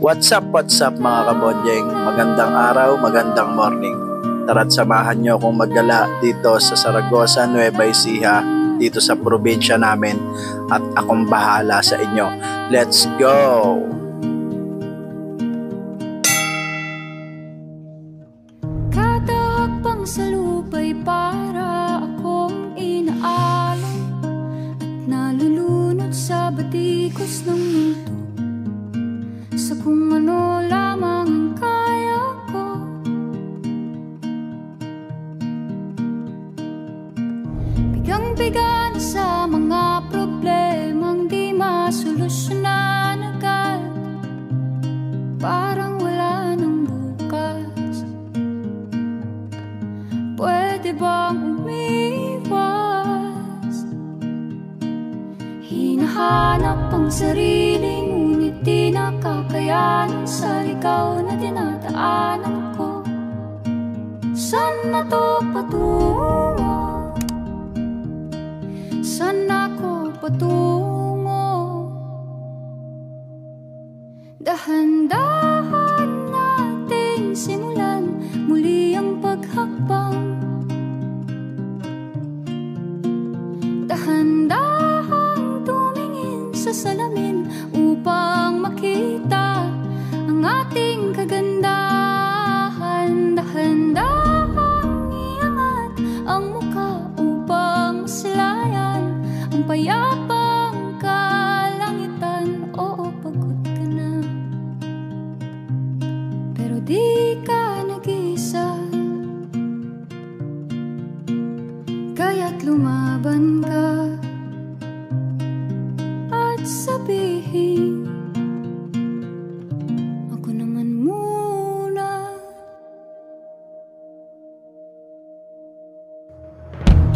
What's up mga kabonjeng? Magandang araw, magandang morning. Tara't samahan nyo akong maggala dito sa Zaragoza, Nueva Ecija, dito sa probinsya namin at akong bahala sa inyo. Let's go! Kada hakbang sa lupa'y para akong inaalay at nalulunod sa batikos ng mundo, sa kung ano lamang ang kaya ko. Bigang-biga na sa mga problemang di masolusyonan agad, parang wala nang bukas. Pwede bang umiwas? Hinahanap ang sarili, ngunit di nakakayanan sa ligaw na dinadaanan ko. Saan na to patungo? Saan ako patungo? Dahan-dahan nating simulan muli ang paghakbang. Dahan-dahan tumingin sa salamin upang makita ang ating kagandahan. Dahan-dahan iangat ang mukha upang masilayan ang payapang kalangitan. Oo, pagod ka na, pero di ka nag-isa, kaya't lumaban ka at sabihin, ako naman muna.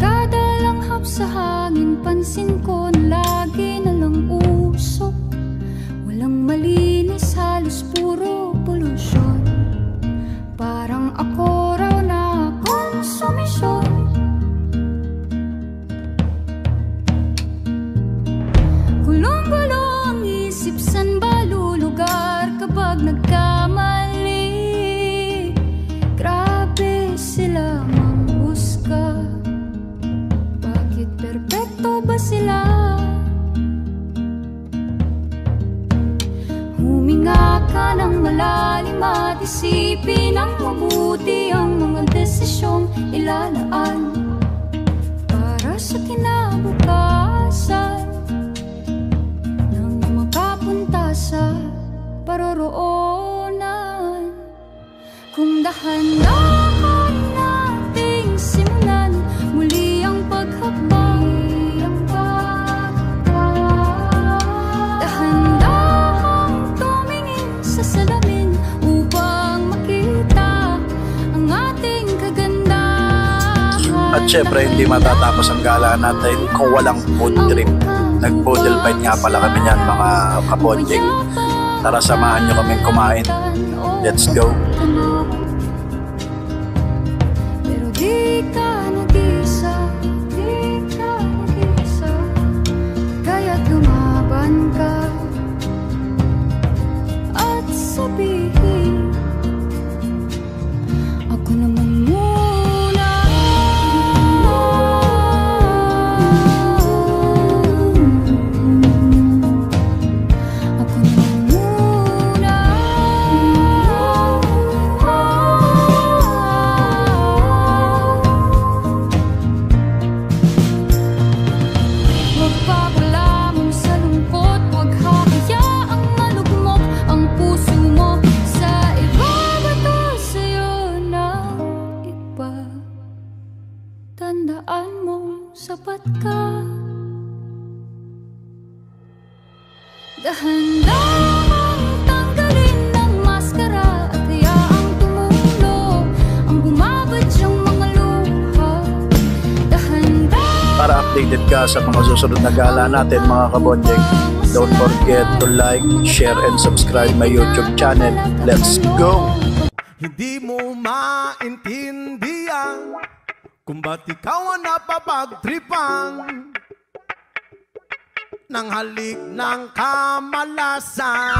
Kada langhap sa hangin, pansin ko na lagi na lang usok. Walang malinis, halos puro polusyon. Parang ako raw na konsumisyon. Gulong-gulo ang isip, san ba lulugar kapag nagkamali? Grabe sila manghusga, bakit perpekto ba sila? Huminga ka ng malalim at isipin ang mabuti ang mga desisyong ilalaan para sa kinabukasan, nang makapunta sa paroroonan. Kung dahan-dahan nating simulan muli ang paghakbang, dahan-dahan tumingin sa salamin upang makita ang ating kagandahan. At syempre hindi matatapos ang gala natin kung walang food trip. Nag-poodle fight nga pala kami niyan mga kabonjeng. Tara samahan nyo kaming kumain. Let's go! Pero di ka nag-isa, di ka nag-isa, kaya't lumaban ka at sabihin, ako naman muna. Ako naman muna. Huwag papalamon sa lungkot, huwag hahayaang malugmok ang puso mo sa iba. Bato sa'yo ng iba, tandaan mo sapat ka. Dahan-dahan tanggalin ang maskara at hayaang tumulo ang bumabadyang mga luha. Dahan-dahan Para updated ka sa mga susunod na gala natin mga kabonjeng, don't forget to like, share, and subscribe my YouTube channel. Let's go! Hindi mo maintindihan kung ba't ikaw ang napapagtripan ng halik ng kamalasan.